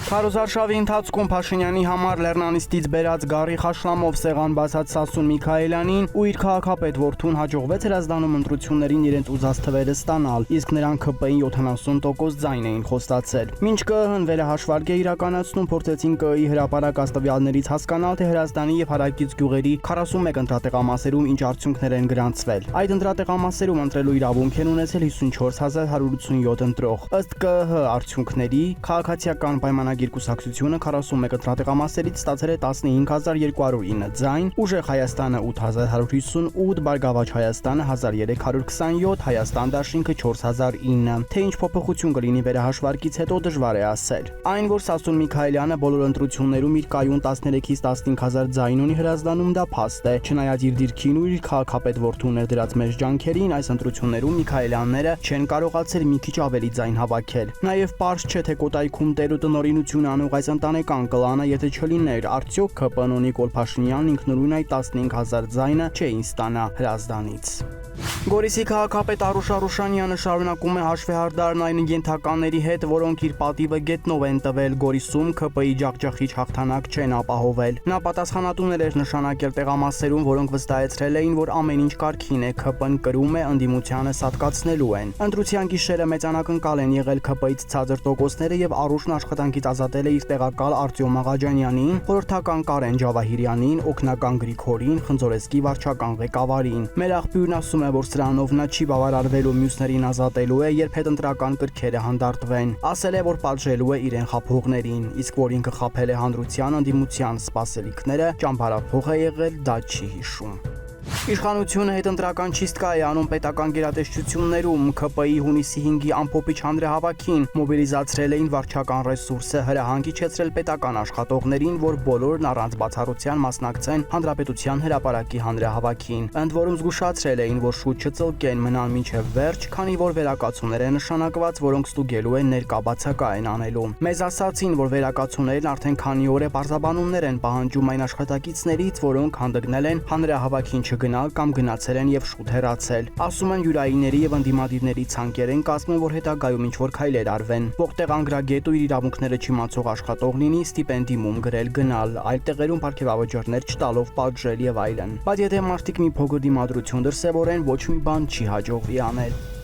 Քարոզարշավի ընթացքում Փաշինյանի համար Լեռնանիստից բերած գառի խաշլամով սեղան բացած Սասուն Միքայելյանին ու իր քաղաքապետ որդուն հաջողվեց հրազդանում ընտրություններին իրենց ուզած թվերը ստանալ, իսկ նրանք ԿՊ-ին 70% ձայն էին խոստացել։ Մինչ ԿԸՀ-ն վերահաշվարկ է իրականացնում, փորձեցին ԿԸ-ի հրապարակ աստվյալներից հասկանալ, թե Հրազդանի եւ Հարակից գյուղերի 41 ընտրատեղամասերում ինչ արդյունքներ են գրանցվել։ Այդ ընտրատեղամասերում ընտրելու իրավունք են ունեցել 54187 ընտրող։ Ըստ ԿԸՀ արդյունքների, քաղաքացիական պայմանագիր կուսակցությունը 41 ընտրատեղամասերից ստացել է 15209 ձայն, Ուժեղ Հայաստանը 8158, Բարգավաճ Հայաստանը 1327, Հայաստան Դաշինքը 4009։ Թե ինչ փոփոխություն կլինի վերահաշվարկից հետո դժվար է ասել։ Այն, որ Սասուն Միքայելյանը բոլոր ընտրություններում իր կայուն 13-ից 15000 ձայն ունի Հրազդանում, դա փաստ է։ Չնայած իր դիրքին ու իր քաղաքապետ որդու ներդրած մեծ ջանքերին, այս ընտրություններում Միքայելյանները չեն կարողացել մի քիչ ավելի ձայն հավաքել։ Նաև պարզ չէ, թե Կոտայքում տեր ու տնօրինություն անող այս ընտանեկան կլանը, եթե չլիներ, արդյոք ԿՊ-ն Նիկոլ Փաշինյանն ինքնուրույն այդ 15000 ձայնը չէին ստանա Հրազդանից։ Գորիսի քաղաքապետ Արուշ Արուշանյանը շարունակում է հաշվեհարդարն այն ենթականների հետ, որոնք իր պատիվը գետնով են տվել Գորիսում ԿՊ-ի ջախջախիչ հաղթանակ չեն ապահովել։ Նա պատասխանատուներ էր նշանակել տեղամասերում, որոնք վստահեցրել էին, որ ամեն ինչ կարգին է, ԿՊ-ն կրում է, ընդդիմությանը սատկացնելու են։ Ընտրության գիշերը մեծ անակնկալ են եղել ԿՊ-ից ցածր տոկոսները եւ Արուշն աշխատանքից ազատել է իր տեղակալ Արտյոմ Աղաջանյանին, խորհրդական Կարեն Ջավահիրյանին, օգնական Գրիգորին, Խնձորեսկի վարչական ղեկավարին։ Մեր աղբյուրն ասում է, որ սրանով նա չի բավարարվելու մյուսներին ազատելու է, երբ հետընտրական կրքերը հանդարտվեն։ Ասել է, որ պատժելու է իրեն խաբողներին, իսկ որ ինքը խաբել է հանրության ընդդիմության սպասելիքները, ճամփարափող է եղել, դա չի հիշում։ Իշխանությունը հետընտրական չիստկա է անում պետական գերատեսչություններում, ԿՊ-ի հունիսի 5-ի ամփոփիչ հանրահավաքին մոբիլիզացրել էին վարչական ռեսուրսը, հրահանգ իջեցրել պետական աշխատողներին, որ բոլորն առանց բացառության մասնակցեն Հանրապետության հրապարակի հանրահավաքին։ Ընդ որում զգուշացրել էին, որ շուտ չծլկեն, մնան մինչև վերջ, քանի որ վերակացուներ են նշանակված, որոնք ստուգելու են ներկա բացակա են անելու։ Մեզ ասացին, որ վերակացուներն արդեն քանի օր է պարզաբանումներ են պահանջում այն աշխատակիցներից, որոնք հանդգնել են հանրահավաքին չգնալ կամ գնացել են եւ շուտ հեռացել։ Ասում են յուրայինների եւ ընդդիմադիրների ցանկեր են կազմում, որ հետագայում ինչ-որ քայլեր արվեն։ Որտեղ անգրագետ ու իր իրավունքները չիմացող աշխատող լինի, ստիպենդիում գրել գնալ, այլ տեղերում պարգևավճարներ չտալով պատժել եւ այլն։ Բայց եթե մարդիկ մի փոքր դիմադրություն դրսեւորեն, ոչ մի բան չի հաջողվի անել։